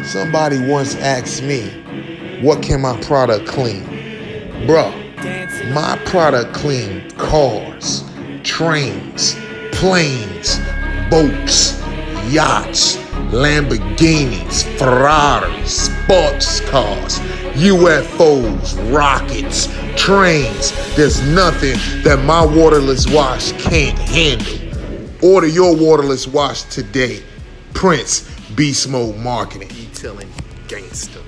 Somebody once asked me, what can my product clean? Bruh, my product clean cars, trains, planes, boats, yachts, Lamborghinis, Ferraris, sports cars, UFOs, rockets, trains. There's nothing that my waterless wash can't handle. Order your waterless wash today. Prince, Beast Mode Marketing. Detailing gangster.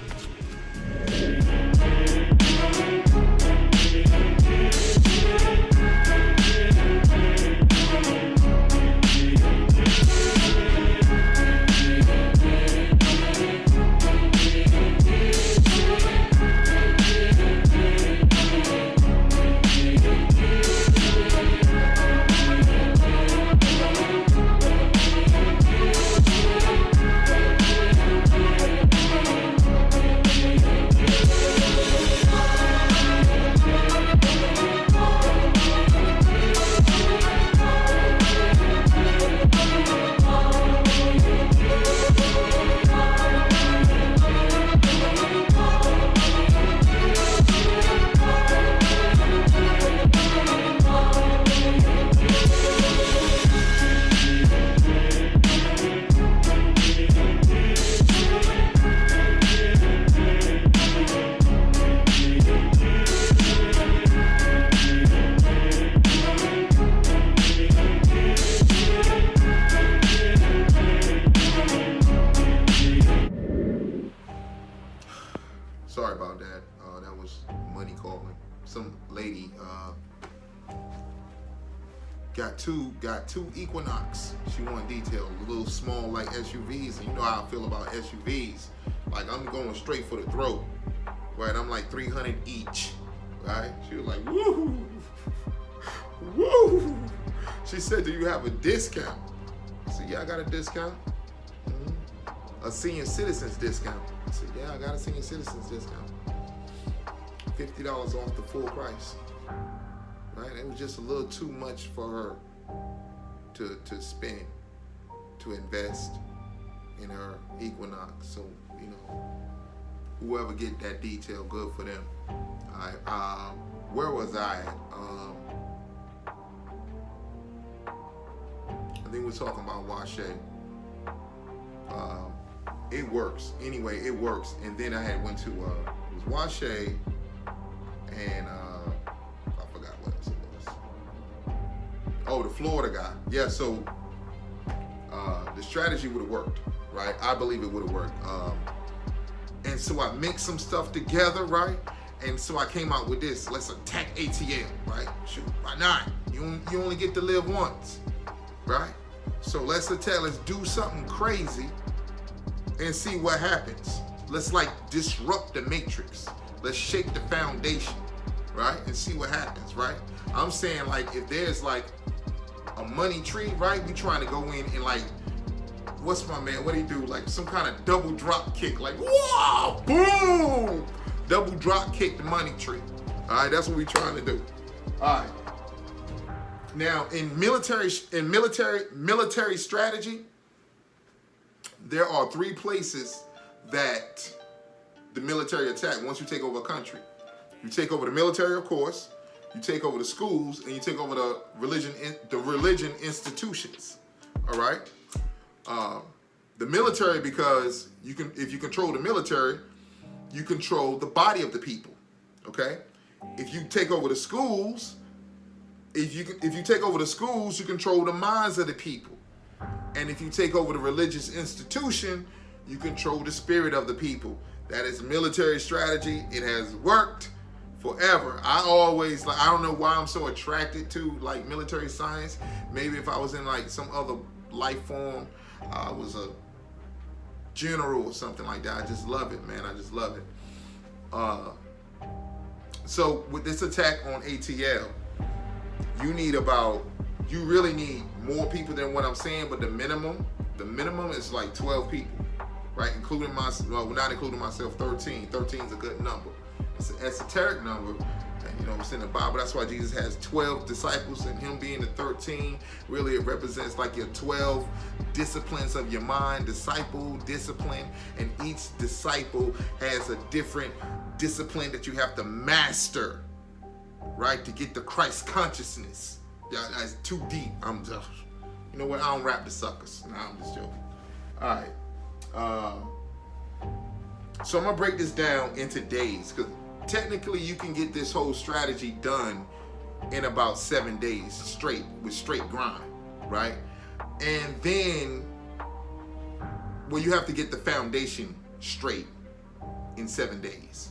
Sorry about that. That was money calling. Some lady got two Equinox. She wanted detail, little small like SUVs, and you know how I feel about SUVs. Like I'm going straight for the throat, right? I'm like 300 each, right? She was like, woo, woo. She said, do you have a discount? I said, yeah, I got a discount. A senior citizens discount. I said, yeah, I got a senior citizens discount. $50 off the full price. Right? It was just a little too much for her to spend, to invest in her Equinox. So, you know, whoever get that detail, good for them. All right, where was I at? I think we're talking about Washe. It works. Anyway, it works. And then I had went to, it was Washe and I forgot what else it was. Oh, the Florida guy. Yeah, so the strategy would have worked, right? I believe it would have worked. And so I mixed some stuff together, right? And so I came out with this, let's attack ATL, right? Shoot, why not? You only get to live once, right? So let's do something crazy and see what happens. Let's like disrupt the matrix. Let's shake the foundation, right? And see what happens, right? I'm saying like if there's like a money tree, right? We trying to go in and like, what's my man, what he do? Like some kind of double drop kick, like whoa, boom! Double drop kick the money tree. All right, that's what we trying to do. All right. Now in military strategy, there are 3 places that the military attack once you take over a country. You take over the military, of course, you take over the schools, and you take over the religion institutions. All right? The military, because if you control the military, you control the body of the people. Okay? If you take over the schools, if you take over the schools, you control the minds of the people. And if you take over the religious institution, you control the spirit of the people. That is military strategy. It has worked forever. I don't know why I'm so attracted to like military science. Maybe if I was in like some other life form, I was a general or something like that. I just love it, man. I just love it. So with this attack on ATL, you really need more people than what I'm saying, but the minimum is like 12 people, right? Not including myself, 13. 13 is a good number. It's an esoteric number, And, you know, it's in the Bible. That's why Jesus has 12 disciples, and him being the 13, really it represents like your 12 disciplines of your mind, disciple, discipline, and each disciple has a different discipline that you have to master, right, to get the Christ consciousness. Yeah, that's too deep. I'm just, you know what, I don't rap the suckers. Nah, I'm just joking. All right. So I'm gonna break this down into days, because technically you can get this whole strategy done in about 7 days straight, with straight grind, right? And then, well, you have to get the foundation straight in 7 days,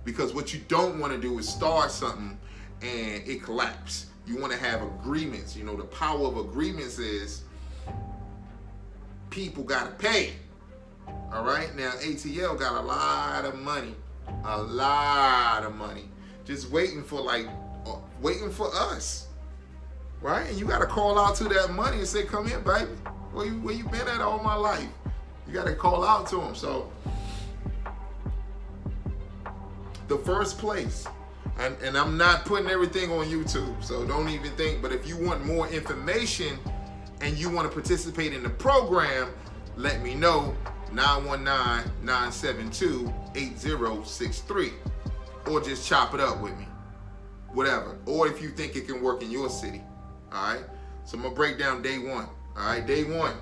because what you don't want to do is start something and it collapse. You want to have agreements. You know, the power of agreements is people gotta pay. All right, now ATL got a lot of money, just waiting for us, right? And you got to call out to that money and say, "Come here, baby. Where you been at all my life?" You got to call out to them. So the first place, and I'm not putting everything on YouTube, so don't even think. But if you want more information and you want to participate in the program, let me know. 919-972-8063, or just chop it up with me, whatever. Or if you think it can work in your city. All right, so I'm gonna break down day one. All right, day one,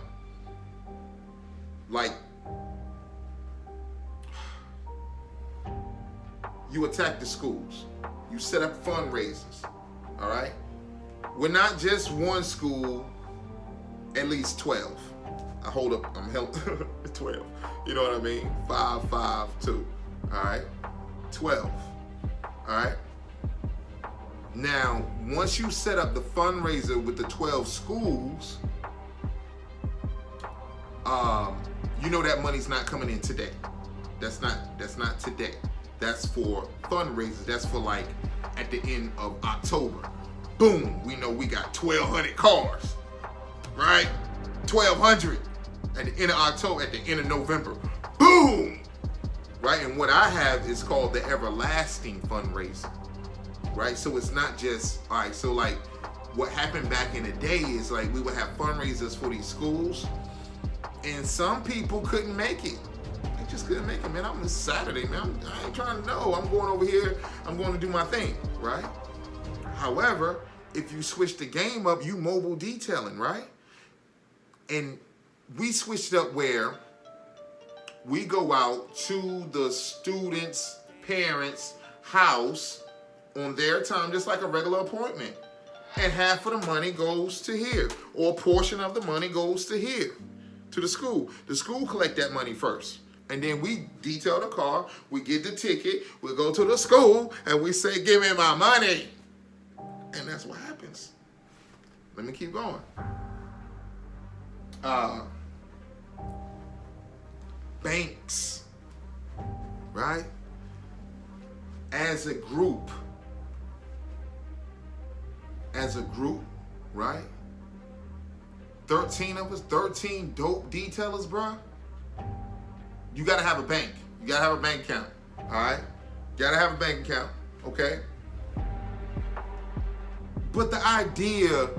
like, you attack the schools, you set up fundraisers. All right, we're not just one school, at least 12. I'm held 12. You know what I mean? 5, 5, 2. All right? 12. All right? Now, once you set up the fundraiser with the 12 schools, you know that money's not coming in today. That's not today. That's for fundraisers. That's for like at the end of October. Boom, we know we got 1,200 cars, right? 1,200 at the end of October, at the end of November. Boom! Right? And what I have is called the everlasting fundraiser. Right? So it's not just, all right, so like what happened back in the day is like we would have fundraisers for these schools, and some people couldn't make it. They just couldn't make it, man. I'm Saturday, man. I ain't trying to know. I'm going over here. I'm going to do my thing, right? However, if you switch the game up, you mobile detailing, right? And we switched up where we go out to the student's parents' house on their time, just like a regular appointment. And half of the money goes to here, or a portion of the money goes to here, to the school. The school collect that money first. And then we detail the car, we get the ticket, we go to the school, and we say, "Give me my money." And that's what happens. Let me keep going. Banks, right? As a group, right? 13 of us, 13 dope detailers, bro. You gotta have a bank. You gotta have a bank account, all right? You gotta have a bank account, okay? But the idea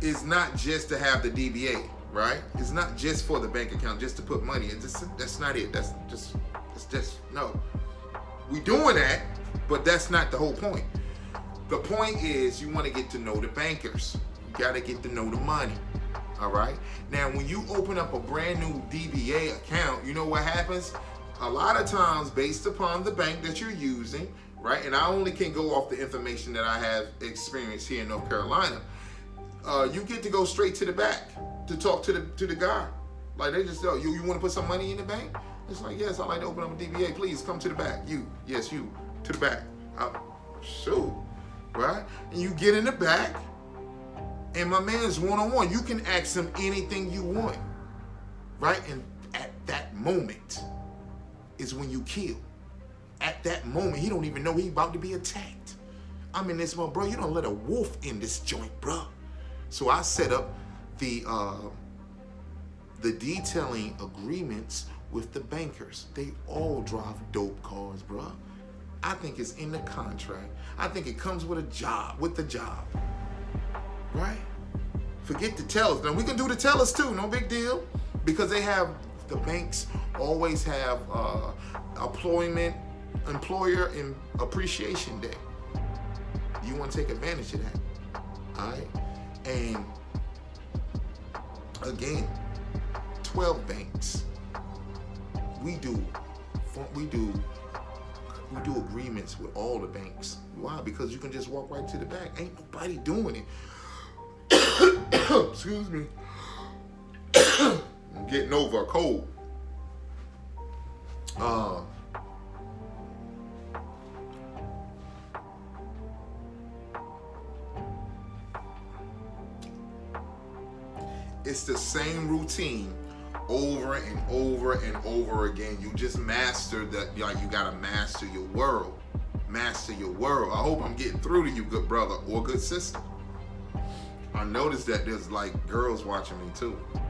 is not just to have the DBA, right? It's not just for the bank account, just to put money in. That's not it. That's just no. We doing that, but that's not the whole point. The point is you want to get to know the bankers. You got to get to know the money, all right? Now, when you open up a brand new DBA account, you know what happens? A lot of times, based upon the bank that you're using, right? And I only can go off the information that I have experienced here in North Carolina. You get to go straight to the back to talk to the guy. Like, they just, you want to put some money in the bank? It's like, yes, I'd like to open up a DBA. Please come to the back. You to the back. Shoot, right? And you get in the back, and my man's one-on-one. You can ask him anything you want, right? And at that moment is when you kill. At that moment, he don't even know he about to be attacked. I'm in this one, bro. You don't let a wolf in this joint, bro. So I set up the detailing agreements with the bankers. They all drive dope cars, bro. I think it's in the contract. I think it comes with the job. Right? Forget the tellers. Now we can do the tellers too, no big deal. Because the banks always have employer appreciation day. You want to take advantage of that. All right? And again, 12 banks. We do agreements with all the banks. Why? Because you can just walk right to the bank. Ain't nobody doing it. Excuse me. I'm getting over a cold. It's the same routine over and over and over again. You just master that. You gotta master your world. Master your world. I hope I'm getting through to you, good brother or good sister. I noticed that there's like girls watching me too. Oh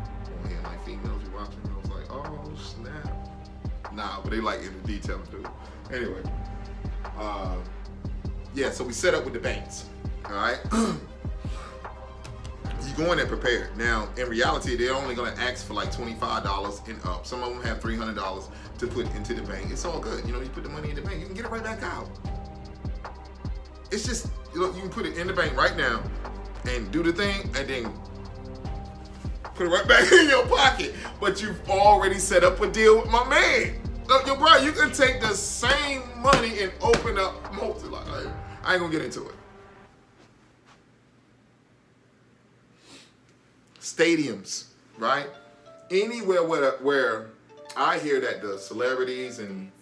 yeah, like females be watching me. I was like, oh snap. Nah, but they like in the detail too. Anyway, yeah. So we set up with the banks. All right. You go in there prepared. Now, in reality, they're only going to ask for like $25 and up. Some of them have $300 to put into the bank. It's all good. You put the money in the bank, you can get it right back out. It's just, you can put it in the bank right now and do the thing and then put it right back in your pocket. But you've already set up a deal with my man. Look, yo, bro, you can take the same money and open up multiple. I ain't going to get into it. Stadiums, right? Anywhere where I hear that the celebrities and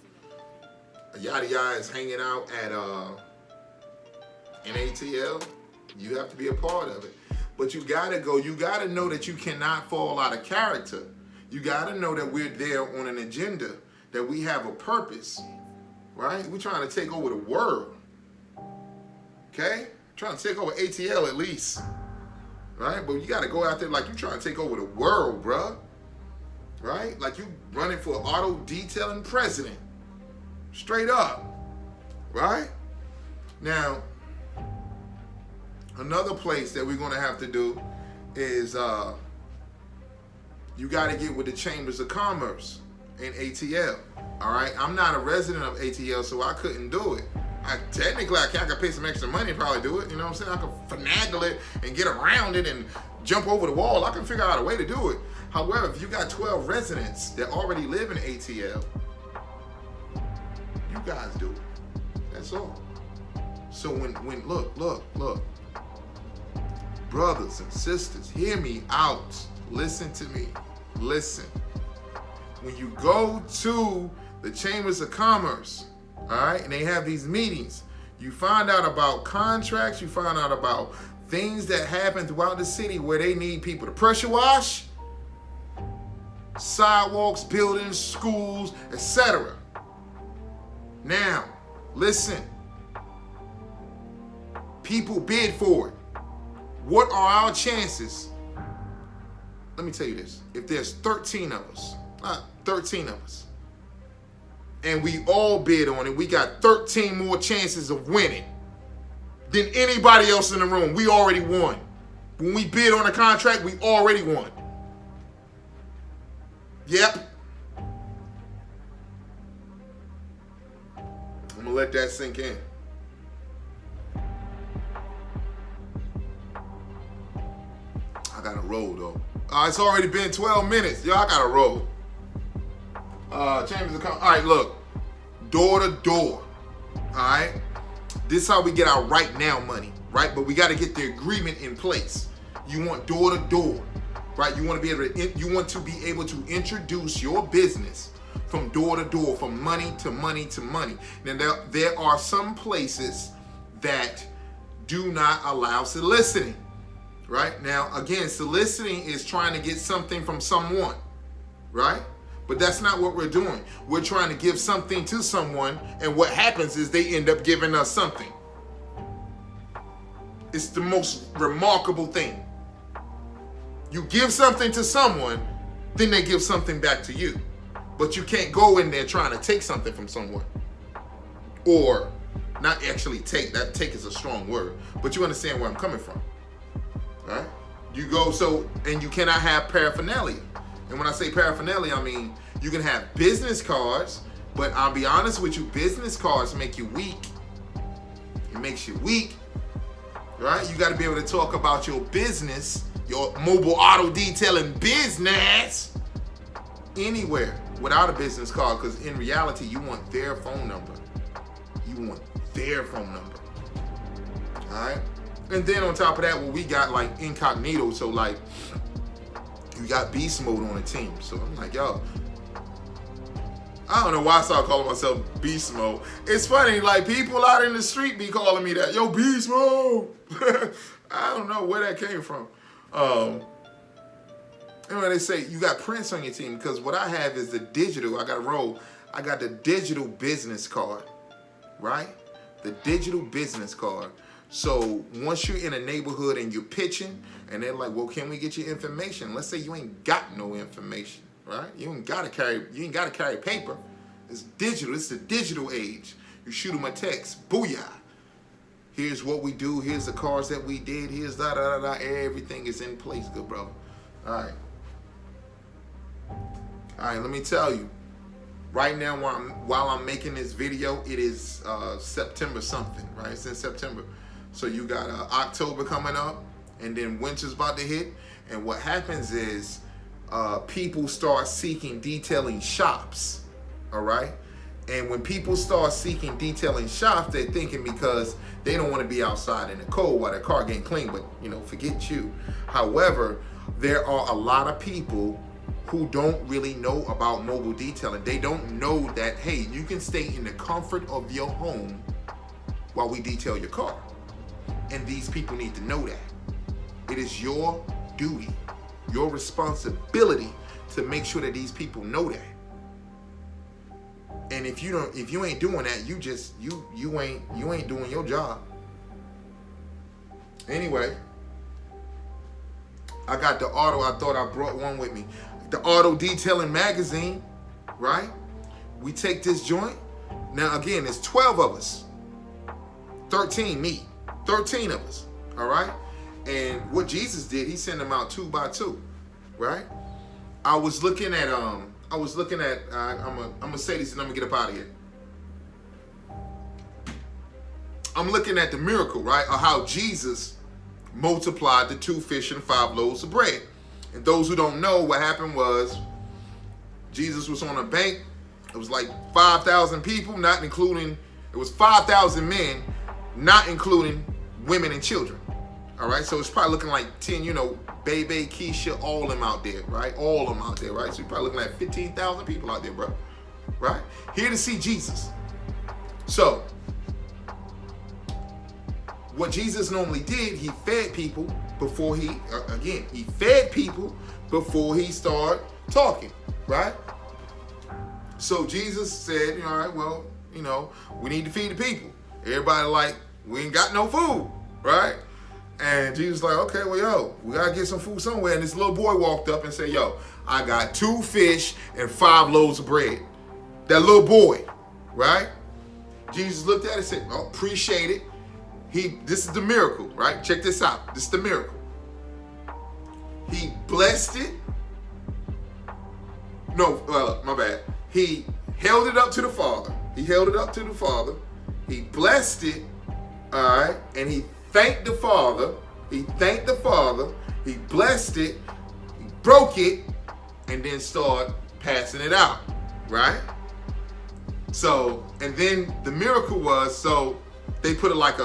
yada yada is hanging out at an ATL, you have to be a part of it. But you gotta go. You gotta know that you cannot fall out of character. You gotta know that we're there on an agenda, that we have a purpose, right? We're trying to take over the world. Okay? Trying to take over ATL at least. Right? But you got to go out there like you trying to take over the world, bruh. Right? Like you running for auto detailing president. Straight up. Right? Now, another place that we're going to have to do is you got to get with the Chambers of Commerce in ATL. All right? I'm not a resident of ATL, so I couldn't do it. Technically, I could pay some extra money and probably do it. You know what I'm saying? I could finagle it and get around it and jump over the wall. I can figure out a way to do it. However, if you got 12 residents that already live in ATL, you guys do it. That's all. So when look, brothers and sisters, hear me out. Listen to me. Listen. When you go to the Chambers of Commerce, all right, and they have these meetings, you find out about contracts, you find out about things that happen throughout the city where they need people to pressure wash, sidewalks, buildings, schools, etc. Now, listen. People bid for it. What are our chances? Let me tell you this. If there's 13 of us, and we all bid on it, we got 13 more chances of winning than anybody else in the room. We already won. When we bid on a contract, we already won. Yep. I'm going to let that sink in. I got to roll, though. It's already been 12 minutes. Y'all got to roll. Chambers of Commerce. All right, look. Door to door. All right. This is how we get our right now money, right? But we got to get the agreement in place. You want door to door, right? You want to be able to introduce your business from door to door, from money to money to money. Now there are some places that do not allow soliciting, right? Now again, soliciting is trying to get something from someone, right? But that's not what we're doing. We're trying to give something to someone, and what happens is they end up giving us something. It's the most remarkable thing. You give something to someone, then they give something back to you. But you can't go in there trying to take something from someone. or not actually take, that take is a strong word, but you understand where I'm coming from, right? You go, so, and you cannot have paraphernalia. And when I say paraphernalia, I mean, you can have business cards, but I'll be honest with you, business cards make you weak. It makes you weak, right? You got to be able to talk about your business, your mobile auto detailing business, anywhere without a business card, because in reality, you want their phone number. You want their phone number, all right? And then on top of that, well, we got like incognito, so like, you got beast mode on the team. So I'm like, yo, I don't know why I started calling myself beast mode. It's funny, like people out in the street be calling me that, yo, beast mode. I don't know where that came from. And when they say you got Prince on your team, because what I have is the digital, I got the digital business card, right? The digital business card. So once you're in a neighborhood and you're pitching, and they're like, well, can we get your information? Let's say you ain't got no information, right? You ain't gotta carry paper. It's digital, it's the digital age. You shoot them a text, booyah. Here's what we do, here's the cars that we did, here's da-da-da-da, everything is in place, good brother. All right, let me tell you. Right now, while I'm making this video, it is September something, right? It's in September. So you got October coming up, and then winter's about to hit. And what happens is people start seeking detailing shops, all right? And when people start seeking detailing shops, they're thinking because they don't want to be outside in the cold while their car getting clean, but forget you. However, there are a lot of people who don't really know about mobile detailing. They don't know that, hey, you can stay in the comfort of your home while we detail your car. And these people need to know that. It is your duty, your responsibility to make sure that these people know that. And if you ain't doing that, you ain't doing your job. Anyway, I got the auto, I thought I brought one with me. The Auto Detailing Magazine, right? We take this joint. Now again, there's 12 of us. 13 of us, all right? And what Jesus did, he sent them out 2 by 2, right? I'm gonna say this and I'm gonna get up out of here. I'm looking at the miracle, right? Of how Jesus multiplied the 2 fish and 5 loaves of bread. And those who don't know, what happened was Jesus was on a bank. It was like 5,000 people, it was 5,000 men, not including women and children. All right, so it's probably looking like 10, Bebe, Keisha, all of them out there, right? All of them out there, right? So you're probably looking at 15,000 people out there, bro, right? Here to see Jesus. So what Jesus normally did, he fed people before he started talking, right? So Jesus said, all right, well, we need to feed the people. Everybody like, we ain't got no food, right? And Jesus like, okay, well, yo, we gotta get some food somewhere. And this little boy walked up and said, yo, I got 2 fish and 5 loaves of bread. That little boy, right? Jesus looked at it and said, oh, appreciate it. This is the miracle, right? Check this out. This is the miracle. He blessed it. No, my bad. He held it up to the Father. He blessed it, all right? And he thanked the Father. He blessed it. He broke it, and then started passing it out, right? So, and then the miracle was, so they put it like